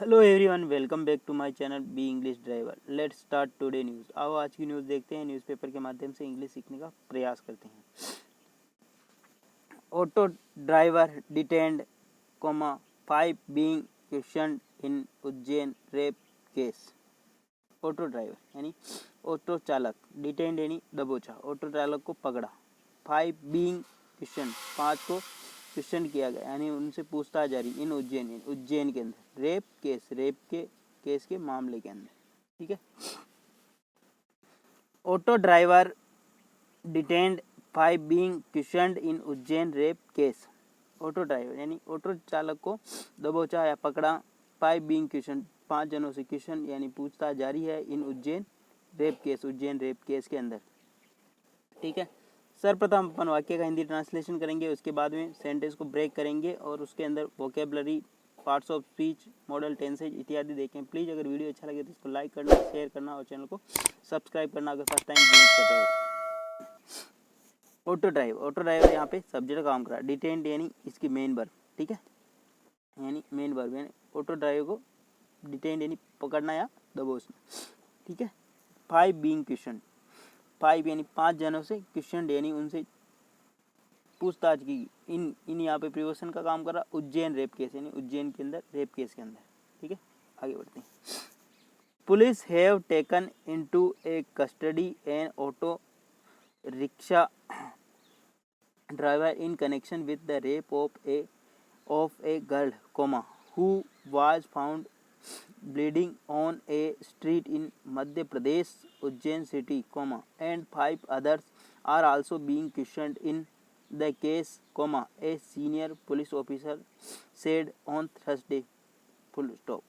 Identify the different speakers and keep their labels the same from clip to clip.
Speaker 1: Hello everyone, welcome back to my channel B English driver. Let's start today news. आओ आज की news देखते हैं। न्यूज़पेपर के माध्यम से इंग्लिश सीखने का प्रयास करते हैं। Auto driver detained, 5 being questioned in Ujjain rape case. Auto driver यानी ऑटो चालक, डिटेन्ड यानी दबोचा, ऑटो चालक को पकड़ा। 5 बीइंग क्वेश्चन, 5 को क्वेश्चन किया गया यानी उनसे पूछताछ जारी इन उज्जैन के अंदर। रेप के केस के मामले के अंदर। ठीक है। Auto driver detained, 5 being questioned in Ujjain rape case. Auto driver यानी ऑटो चालक को दबोचा या पकड़ा। 5 बीइंग क्वेश्चन, 5 जनों से क्वेश्चन यानी पूछताछ जारी है इन उज्जैन रेप केस के अंदर। ठीक है। सर्वप्रथम अपन वाक्य का हिंदी ट्रांसलेशन करेंगे, उसके बाद में सेंटेंस को ब्रेक करेंगे और उसके अंदर vocabulary, parts of speech, model tenses इत्यादि देखें। प्लीज़ अगर वीडियो अच्छा लगे तो इसको लाइक करना, शेयर करना और चैनल को सब्सक्राइब करना अगर फर्स्ट टाइम विजिट करते हो। ऑटो ड्राइवर यहाँ पे सब्जेक्ट काम कर रहा है। डिटेन्ड यानी इसकी मेन वर्ब। ठीक है, यानी मेन वर्ब यानी ऑटो ड्राइवर को डिटेन्ड यानी पकड़ना या दबोचना। ठीक है। 5 बीइंग क्वेश्चन, 5 यानी 5 जनों से क्वेश्चन यानी उनसे पूछताछ की। इन यहाँ पे प्रिवोशन का काम कर रहा। उज्जैन रेप केस यानी उज्जैन के अंदर रेप केस के अंदर। ठीक है, आगे बढ़ते हैं। Police have taken into A custody an auto rickshaw driver in connection with the rape of a girl, who was found bleeding on a street in Madhya Pradesh, Ujjain city, and 5 others are also being questioned in the case, a senior police officer said on Thursday, full stop।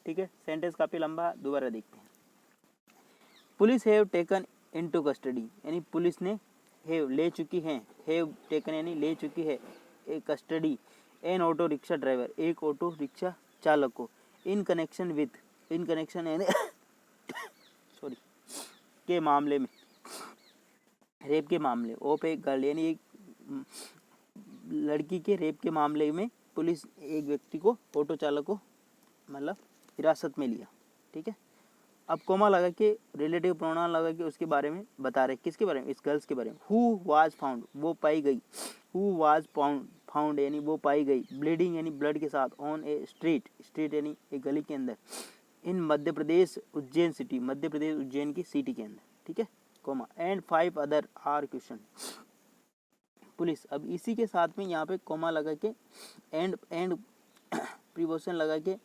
Speaker 1: ठीक है, sentence काफी लंबा, दोबारा देखते हैं। Police have taken into custody यानी police ने have ले चुकी है, हैव टेकन यानी ले चुकी है, a custody an auto rickshaw driver एक ऑटो रिक्शा चालक को, इन कनेक्शन यानी सॉरी के मामले में, रेप के मामले, ऑफ एक गर्ल यानी एक लड़की के रेप के मामले में पुलिस एक व्यक्ति को, ऑटो चालक को मतलब हिरासत में लिया। ठीक है। अब कोमा लगा के रिलेटिव प्रोनाउन लगा के उसके बारे में बता रहे। किसके बारे में? इस गर्ल्स के बारे में। हु वाज फाउंड वो पाई गई, हु वाज फाउंड यानी वो पाई गई, ब्लीडिंग यानी ब्लड के साथ, ऑन ए स्ट्रीट यानी एक गली के अंदर, इन मध्य प्रदेश उज्जैन सिटी मध्य प्रदेश उज्जैन की सिटी के अंदर। ठीक है, comma and 5 other are question. Police, अब इसी के साथ में यहाँ पे कोमा लगा के एंड प्रीपोजिशन लगा के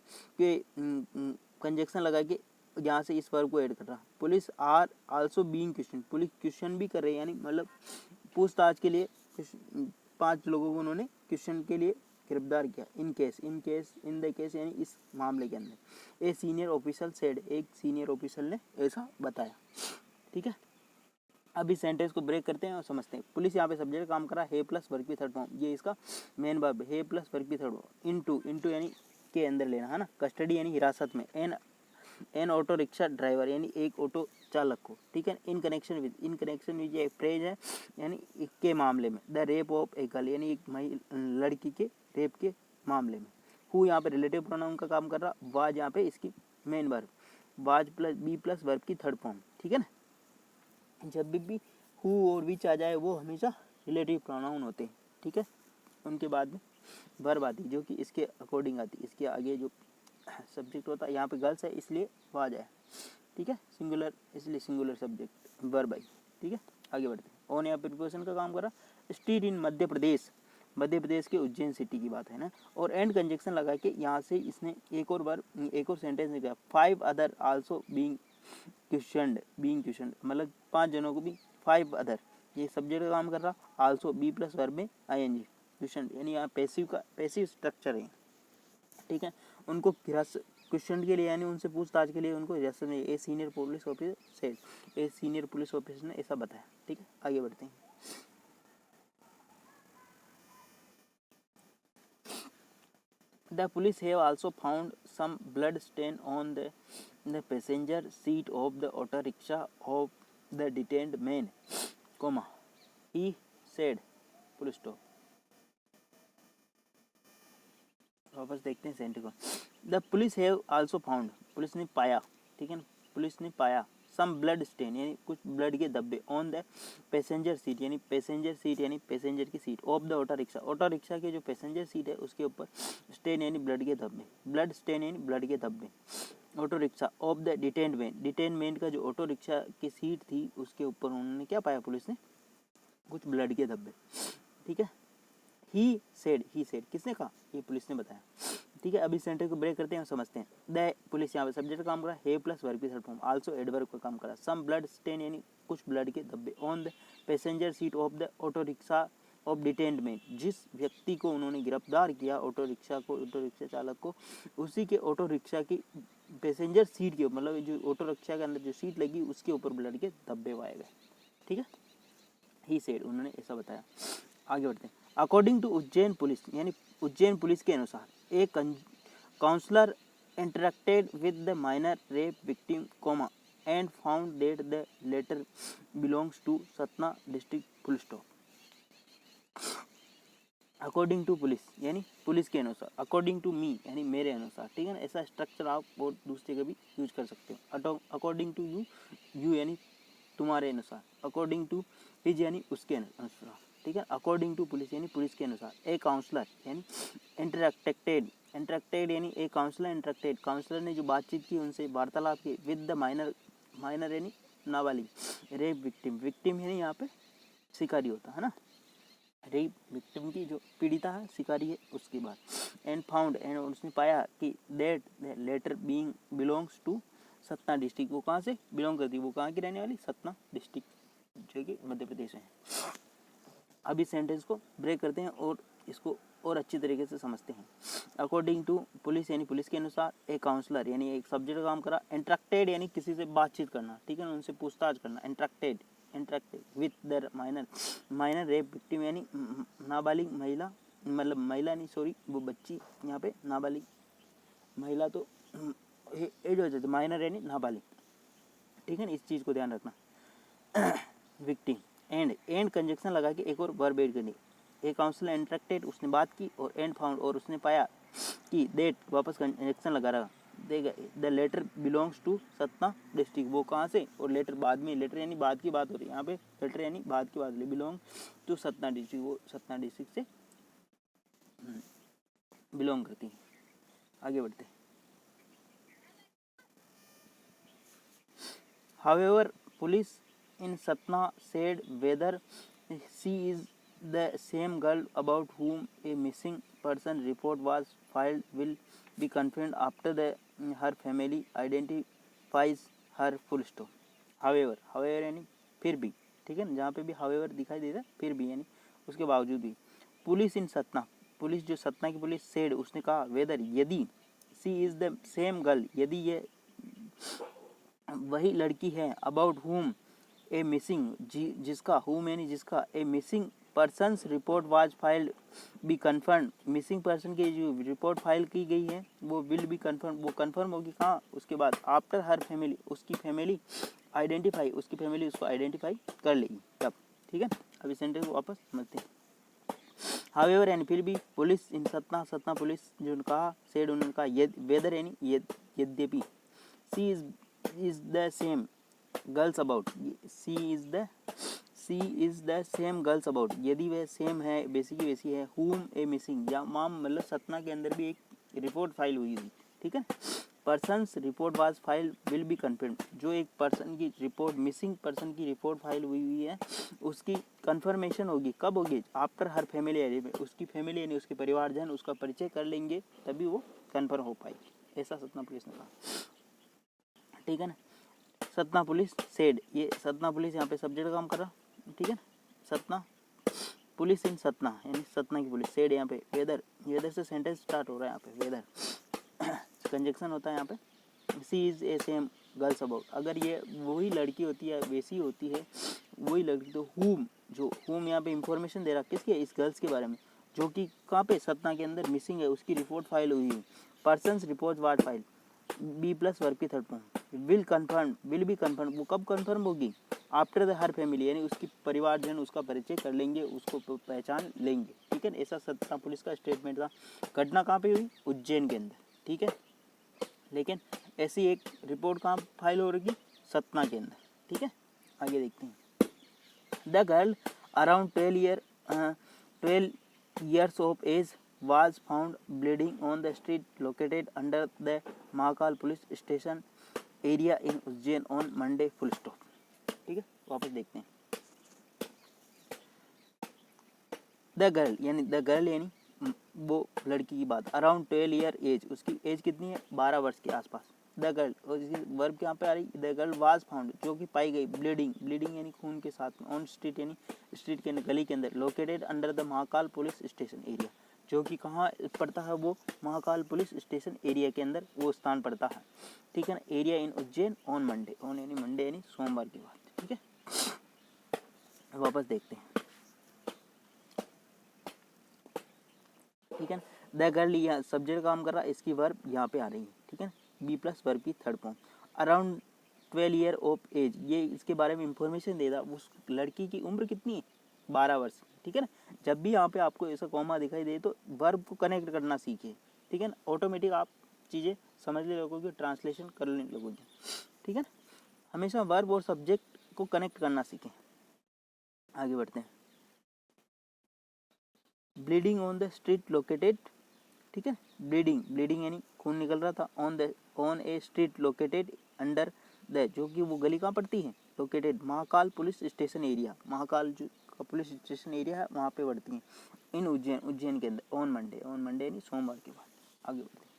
Speaker 1: कंजक्शन लगा के यहाँ से इस वर्ब को ऐड कर रहा। Police are also being question, police question भी कर रही है यानी मतलब पूछताछ के लिए 5 लोगों को उन्होंने क्वेश्चन के लिए गिरफ्तार किया। इन द केस यानी इस मामले के अंदर। ए सीनियर ऑफिसर सेड एक सीनियर ऑफिसर ने ऐसा बताया। ठीक है, अब इस सेंटेंस को ब्रेक करते हैं और समझते हैं। पुलिस यहाँ पे सब्जेक्ट काम कर रहा है, हे प्लस वर्ब की थर्ड फॉर्म, ये इसका मेन वर्ब हे प्लस वर्ब की थर्ड फॉर्म। इनटू यानी के अंदर लेना है ना। कस्टडी यानी हिरासत में, एन ऑटो रिक्शा ड्राइवर यानी एक ऑटो चालक को। ठीक है। इन कनेक्शन विद ये फ्रेज है यानी के मामले में। The rape of a girl यानी एक लड़की के रेप के मामले में। हु यहाँ पे रिलेटिव प्रोनाउन का काम कर रहा। वाज यहाँ पे इसकी main verb, was plus be plus verb की थर्ड फॉर्म। ठीक है ना। जब भी हु और विच आ जाए वो हमेशा रिलेटिव प्रोनाउन होते हैं। ठीक है, उनके बाद में वर्ब आती जो कि इसके अकॉर्डिंग आती, इसके आगे जो सब्जेक्ट होता है यहाँ पे गर्ल्स है इसलिए वो आ जाए। ठीक है, सिंगुलर इसलिए सिंगुलर सब्जेक्ट वर्ब आई। ठीक है, आगे बढ़ते हैं। ऑन यहाँ प्रीपोजिशन का काम कर रहा। स्ट्रीट इन मध्य प्रदेश के उज्जैन सिटी की बात है ना। और एंड कंजक्शन लगा के यहाँ से इसने एक और सेंटेंस निकाला। 5 अदर आल्सो बीइंग क्वेश्चनड मतलब 5 जनों को भी 5 अदर, ये सब्जेक्ट का काम कर रहा। आल्सो बी प्लस वर्ब में आईएनजी क्वेश्चन यानी यहाँ पैसिव स्ट्रक्चर है। ठीक है, उनको क्वेश्चन के लिए यानी उनसे पूछताछ के लिए उनको हिरासत में, ए सीनियर पुलिस ऑफिसर ने ऐसा बताया। ठीक है, आगे बढ़ते हैं। The police have also found some blood stain on the passenger seat of the auto rickshaw of the detained man, he said, full stop। वापस देखते हैं सेंटेंस को। The police have also found, police ने पाया, ठीक है ना, police ने पाया सम ब्लड स्टेन यानी कुछ ब्लड के धब्बे ऑन द पैसेंजर सीट यानी पैसेंजर सीट यानी पैसेंजर की seat of the auto rickshaw, auto rickshaw के जो पैसेंजर सीट है उसके ऊपर स्टेन यानी ब्लड के धब्बे, ब्लड स्टेन यानी ब्लड के धब्बे, auto rickshaw of the detained man, detain man का जो ऑटो रिक्शा की सीट थी उसके ऊपर उन्होंने क्या पाया, पुलिस ने कुछ ब्लड के धब्बे, ठीक है। ही सेड किसने कहा, ये पुलिस ने बताया, ठीक है। अभी सेंटेंस को ब्रेक करते हैं और समझते हैं। द पुलिस यहाँ पे सब्जेक्ट काम करा, हे प्लस वर्ब की थर्ड फॉर्म, आल्सो एडवर्ब का काम करा, सम ब्लड स्टेन यानी कुछ ब्लड के धब्बे on the passenger seat of the auto rickshaw of detained man, जिस व्यक्ति को उन्होंने गिरफ्तार किया, ऑटो रिक्शा चालक को, उसी के ऑटो रिक्शा की पैसेंजर सीट के ऊपर, मतलब जो ऑटो रिक्शा के अंदर जो सीट लगी उसके ऊपर ब्लड के धब्बे पाए गए, ठीक है। ही सेड, उन्होंने ऐसा बताया। आगे बढ़ते हैं। अकॉर्डिंग टू उज्जैन पुलिस यानी उज्जैन पुलिस के अनुसार एक counsellor interacted with the minor rape victim comma and found that the letter belongs to Satna district full stop. According to police यानी पुलिस के अनुसार, अकॉर्डिंग टू मी यानी मेरे अनुसार, ठीक है ना। ऐसा स्ट्रक्चर आप बहुत दूसरे का भी यूज कर सकते हो। अकॉर्डिंग टू यू यानी तुम्हारे अनुसार, अकॉर्डिंग टू हिज यानी उसके अनुसार, ठीक है। अकॉर्डिंग टू पुलिस यानी पुलिस के अनुसार, ए काउंसलर यानी इंटरेक्टेड यानी ए काउंसलर इंटरेक्टेड, काउंसलर ने जो बातचीत की उनसे वार्तालाप की, विद द माइनर यानी नाबालिग, रेप विक्टिम यानी यहाँ पे शिकारी होता है ना, रेप विक्टिम की जो पीड़िता है, शिकारी है, उसके बाद एंड फाउंड एंड उसने पाया कि that letter being belongs to Satna district, वो कहाँ से बिलोंग करती है, वो कहाँ की रहने वाली, सतना डिस्ट्रिक्ट जो कि मध्य प्रदेश में है। अभी सेंटेंस को ब्रेक करते हैं और इसको और अच्छी तरीके से समझते हैं। अकॉर्डिंग टू पुलिस यानी पुलिस के अनुसार, एक काउंसलर यानी एक सब्जेक्ट का काम करा, इंटरेक्टेड यानी किसी से बातचीत करना, ठीक है ना, उनसे पूछताछ करना, interacted with the minor rape victim यानी नाबालिग महिला, मतलब महिला नहीं सॉरी वो बच्ची, यहाँ पे नाबालिग महिला तो एज हो जाती, माइनर यानी नाबालिग, ठीक है ना, इस चीज़ को ध्यान रखना। विक्टिम एंड कंजक्शन लगा के एक और वर्ब ऐड करनी, एक काउंसलर इंटरेक्टेड उसने बात की, और एंड फाउंड और उसने पाया कि दैट वापस कंजक्शन लगा रहा, देगा the letter belongs to Satna district, वो कहाँ से, और लेटर बाद में, लेटर यानी बाद की बात हो रही है यहाँ पे, लेटर यानी बाद की बात हो रही, बिलोंग टू सतना डिस्ट्रिक्ट, वो सतना डिस्ट्रिक्ट से बिलोंग करती है। आगे बढ़ते हैं। However, police in Satna said whether she is the same girl about whom a missing person report was filed will be confirmed after her family identifies her full stop. However यानी फिर भी, ठीक है ना, जहाँ पे भी however दिखाई देता है फिर भी यानी उसके बावजूद भी, पुलिस इन सतना, पुलिस जो सतना की पुलिस सेड उसने कहा, वेदर यदि, सी इज द सेम गर्ल यदि ये वही लड़की है, अबाउट हुम ए मिसिंग जिसका हुम यानी जिसका a missing persons report was filed be confirm, missing person की जो रिपोर्ट फाइल की गई है वो विल बी कन्फर्म, वो कन्फर्म होगी कहाँ, उसके बाद आफ्टर हर फैमिली, उसकी फैमिली आइडेंटिफाई, उसकी फैमिली उसको आइडेंटिफाई कर लेगी तब, ठीक है। अभी सेंटेंस को वापस समझते हैं। हाउएवर यानी फिर भी, पुलिस इन सतना पुलिस जो कहा, सेड उन्होंने कहा, वेदर यानी यद्यपि, she is the same girls about, she is the same girls about, यदि वह सेम है वैसी की वैसी है, हुम ए मिसिंग या माम, मतलब सतना के अंदर भी एक रिपोर्ट फाइल हुई थी, ठीक है। Persons report was file will be confirm, जो एक पर्सन की रिपोर्ट, मिसिंग पर्सन की रिपोर्ट फाइल हुई है उसकी कंफर्मेशन होगी, कब होगी, आफ्टर हर फैमिली, उसकी फैमिली यानी उसके परिवारजन उसका परिचय कर लेंगे तभी वो कन्फर्म हो पाएगी, ऐसा सतना पुलिस ने कहा, ठीक है ना। सतना पुलिस सेड, ये सतना पुलिस यहाँ पे सब्जेक्ट काम कर रहा, ठीक है। सतना पुलिस इन सतना यानी सतना की पुलिस, सेड यहाँ पे वेदर से सेंटेंस स्टार्ट हो रहा है, यहाँ पे वेदर कंजक्शन होता है यहाँ पे, she is a same girls about, अगर ये वही लड़की होती है वैसी होती है वही लड़की, तो हुम यहाँ पे इंफॉर्मेशन दे रहा किसके, इस गर्ल्स के बारे में, जो कि कहाँ पे सतना के अंदर मिसिंग है, उसकी रिपोर्ट फाइल हुई है, पर्सन्स रिपोर्ट वार्ड फाइल, बी प्लस वर्ब की third form, will be confirm, वो कब कन्फर्म होगी, आफ्टर द हर फैमिली यानी उसकी परिवारजन उसका परिचय कर लेंगे, उसको पहचान लेंगे, ठीक है। ऐसा सतना पुलिस का स्टेटमेंट था। घटना कहाँ पे हुई, उज्जैन के अंदर, ठीक है। लेकिन ऐसी एक रिपोर्ट कहाँ फाइल हो रही, सतना के अंदर। ठीक है, आगे देखते हैं। The girl around 12 years of age was found bleeding on the street located under the Mahakal police station area in Ujjain on Monday, full stop. ठीक है, वापस देखते हैं। द गर्ल यानी वो लड़की की बात, अराउंड 12 year एज, उसकी एज कितनी है, 12 वर्ष के आसपास। द गर्ल, और इसकी वर्ब यहाँ पे आ रही, द गर्ल वाज फाउंड, जो कि पाई गई, ब्लीडिंग यानी खून के साथ में, ऑन स्ट्रीट यानी स्ट्रीट के गली के अंदर, located under the Mahakal police station area, जो कि कहाँ पड़ता है, वो महाकाल पुलिस स्टेशन एरिया के अंदर वो स्थान पड़ता है। ठीक है ना, area in Ujjain on Monday, on यानी मंडे यानी सोमवार की बात। ठीक है, वापस देखते हैं। ठीक है, द गर्ल यहाँ सब्जेक्ट काम कर रहा है, इसकी वर्ब यहाँ पे आ रही है। ठीक है, बी प्लस वर्ब की third form. Around 12 year of age, ये इसके बारे में इंफॉर्मेशन दे रहा, उस लड़की की उम्र कितनी है, 12 वर्ष। ठीक है ना, जब भी यहाँ पे आपको ऐसा कॉमा दिखाई दे तो वर्ब को कनेक्ट करना सीखिए। ठीक है ना, ऑटोमेटिक आप चीज़ें समझने लगोगे, ट्रांसलेशन करने लगोगे। ठीक है ना, हमेशा वर्ब और सब्जेक्ट को कनेक्ट करना सीखें। आगे बढ़ते हैं। Bleeding on the street located, ठीक है, ब्लीडिंग यानी खून निकल रहा था, on A street located under the, जो कि वो गली कहाँ पड़ती है, located Mahakal police station area, Mahakal जो का पुलिस स्टेशन एरिया है वहाँ पे पड़ती है, इन उज्जैन के अंदर, ऑन मंडे यानी सोमवार के बाद। आगे बढ़ते हैं।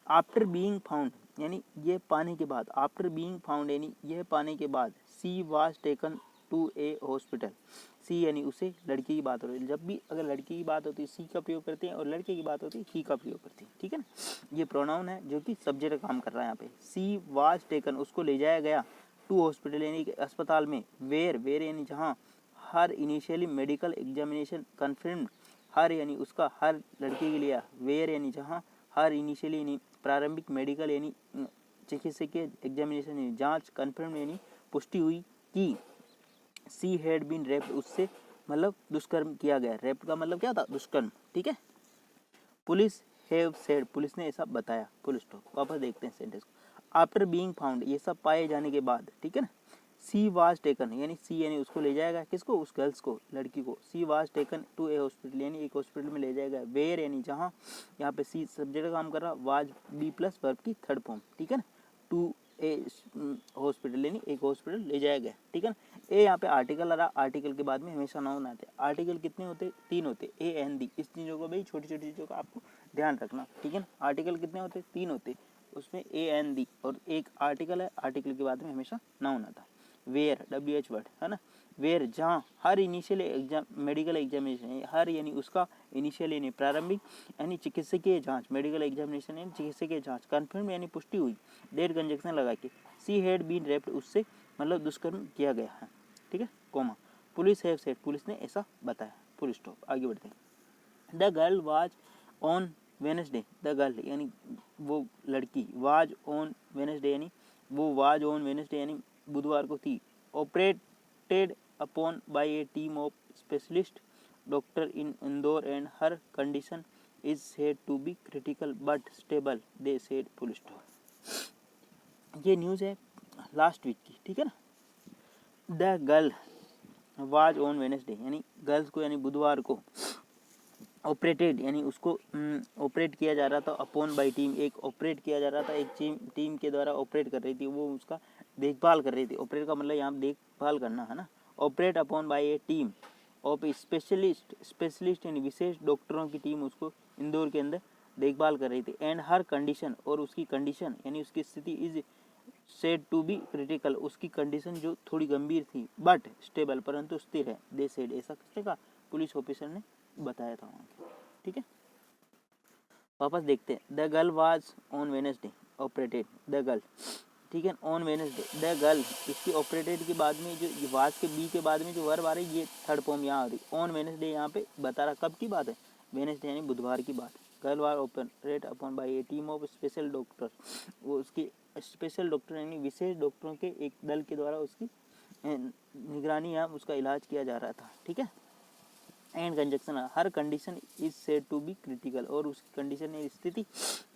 Speaker 1: आफ्टर बीइंग फाउंड यानी ये पाने के बाद, आफ्टर बीइंग फाउंड यानी यह पाने के बाद, she was taken to a hospital, she यानी उसे, लड़की की बात हो रही है, जब भी अगर लड़की की बात होती है सी का प्रयोग करते हैं, और लड़के की बात होती है ही का प्रयोग करते हैं। ठीक है ना, ये प्रोनाउन है जो कि सब्जेक्ट काम कर रहा है यहाँ पे। सी वाज टेकन, उसको ले जाया गया, टू हॉस्पिटल यानी अस्पताल में, वेयर यानी जहाँ, हर इनिशियली मेडिकल एग्जामिनेशन कन्फर्म्ड, हर यानी उसका, हर लड़की के लिए, वेयर यानी जहाँ, हर इनिशियली यानी प्रारंभिक, मेडिकल यानी चिकित्सकीय, एग्जामिनेशन यानी जाँच, कन्फर्म यानी पुष्टि हुई कि सी हैड बीन रेप्ड, उससे मतलब दुष्कर्म किया गया, रेप का मतलब क्या था, दुष्कर्म। ठीक है, पुलिस हैव सेड, पुलिस ने ऐसा बताया, फुल स्टॉप। वापस देखते हैं सेंटेंस को। आफ्टर बीइंग फाउंड, ये सब पाए जाने के बाद, ठीक है ना, सी वाज टेकन यानी सी यानी उसको ले जाएगा, किसको, उस गर्ल्स को, लड़की को, she was taken to a hospital यानी एक हॉस्पिटल में ले जाएगा, वेयर यानी जहाँ, यहाँ पे सी सब्जेक्ट काम कर रहा, वाज बी प्लस वर्ब की थर्ड फॉर्म। ठीक है ना, टू ए हॉस्पिटल यानी एक हॉस्पिटल ले जाया गया। ठीक है ना, ए यहाँ पे आर्टिकल आ रहा, आर्टिकल के बाद में हमेशा नाउन आते हैं। आर्टिकल कितने होते, 3 होते, ए एन दी, इस चीज़ों को भाई छोटी छोटी चीज़ों का आपको ध्यान रखना। ठीक है ना, आर्टिकल कितने होते, 3 होते, उसमें ए एन दी और एक आर्टिकल है, आर्टिकल के बाद में हमेशा नाउन आता। वेयर WH वर्ड है ना, वेयर जहाँ, her initial exam medical examination, her यानी उसका, इनिशियल यानी प्रारंभिक, यानी चिकित्सकीय जांच, मेडिकल एग्जामिनेशन यानी चिकित्सकीय जांच, कन्फर्म यानी पुष्टि हुई, डेट कंजक्शन लगा के, सी हैड बीन रेप्ड, उससे मतलब दुष्कर्म किया गया है। ठीक है, comma, police have said, police ने ऐसा बताया, फुल स्टॉप। आगे बढ़ते हैं। The girl was on Wednesday, the girl यानी वो लड़की, वाज ऑन वेडनेसडे यानी वो वाज ऑन वेडनेसडे यानी बुधवार को थी, operated upon by a team of specialist doctor in Indore and her condition is said to be critical but stable, they said, full stop. ये न्यूज़ है लास्ट वीक की। ठीक है ना, the girl was on Wednesday यानी girls को यानी बुधवार को, ऑपरेटेड यानी उसको ऑपरेट किया जा रहा था, अपॉन बाई टीम, एक ऑपरेट किया जा रहा था, एक टीम के द्वारा ऑपरेट कर रही थी, वो उसका देखभाल कर रही थी। ऑपरेट का मतलब यहाँ देखभाल करना है ना, operate upon by A team of specialist यानी विशेष डॉक्टरों की टीम उसको इंदौर के अंदर देखभाल कर रही थी, एंड हर कंडीशन और उसकी कंडीशन यानी उसकी स्थिति is said to be critical, उसकी कंडीशन जो थोड़ी गंभीर थी, बट स्टेबल परंतु स्थिर है, दे सेड, ऐसा किसने कहा, पुलिस ऑफिसर ने बताया था वहाँ। ठीक है, वापस देखते हैं। The girl was on Wednesday operated, the girl, ठीक है, ऑन वेडनेसडे, द गर्ल, इसकी ऑपरेटेड के बाद में जो वाज के बी के बाद में जो वर्ब आ रही है, ये थर्ड फॉर्म यहाँ आ रही, ऑन वेडनेसडे यहाँ पे बता रहा कब की बात है, वेडनेसडे यानी बुधवार की बात। Girl was operated upon by a team of special doctor, वो उसकी स्पेशल डॉक्टर यानी विशेष डॉक्टरों के एक दल के द्वारा उसकी निगरानी या उसका इलाज किया जा रहा था। ठीक है, and conjunction, her condition is said to be critical, और उसकी कंडीशन स्थिति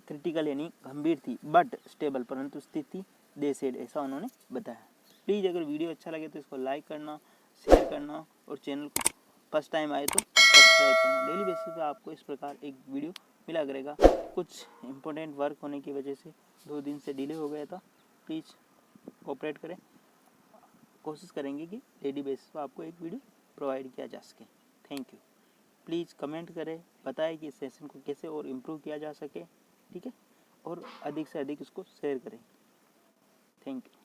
Speaker 1: क्रिटिकल यानी गंभीर थी बट स्टेबल, परंतु स्थिति दे सेड, ऐसा उन्होंने बताया। प्लीज़ अगर वीडियो अच्छा लगे तो इसको लाइक करना, शेयर करना और चैनल को फर्स्ट टाइम आए तो सब्सक्राइब करना। डेली बेसिस पे आपको इस प्रकार एक वीडियो मिला करेगा। कुछ इम्पोर्टेंट वर्क होने की वजह से 2 दिन से डिले हो गया था, प्लीज़ कोऑपरेट करें। कोशिश करेंगे कि डेली बेसिस पर आपको एक वीडियो प्रोवाइड किया जा सके। Thank you. प्लीज़ कमेंट करें, बताएं कि इस सेशन को कैसे और इम्प्रूव किया जा सके, ठीक है, और अधिक से अधिक इसको शेयर करें। Thank you.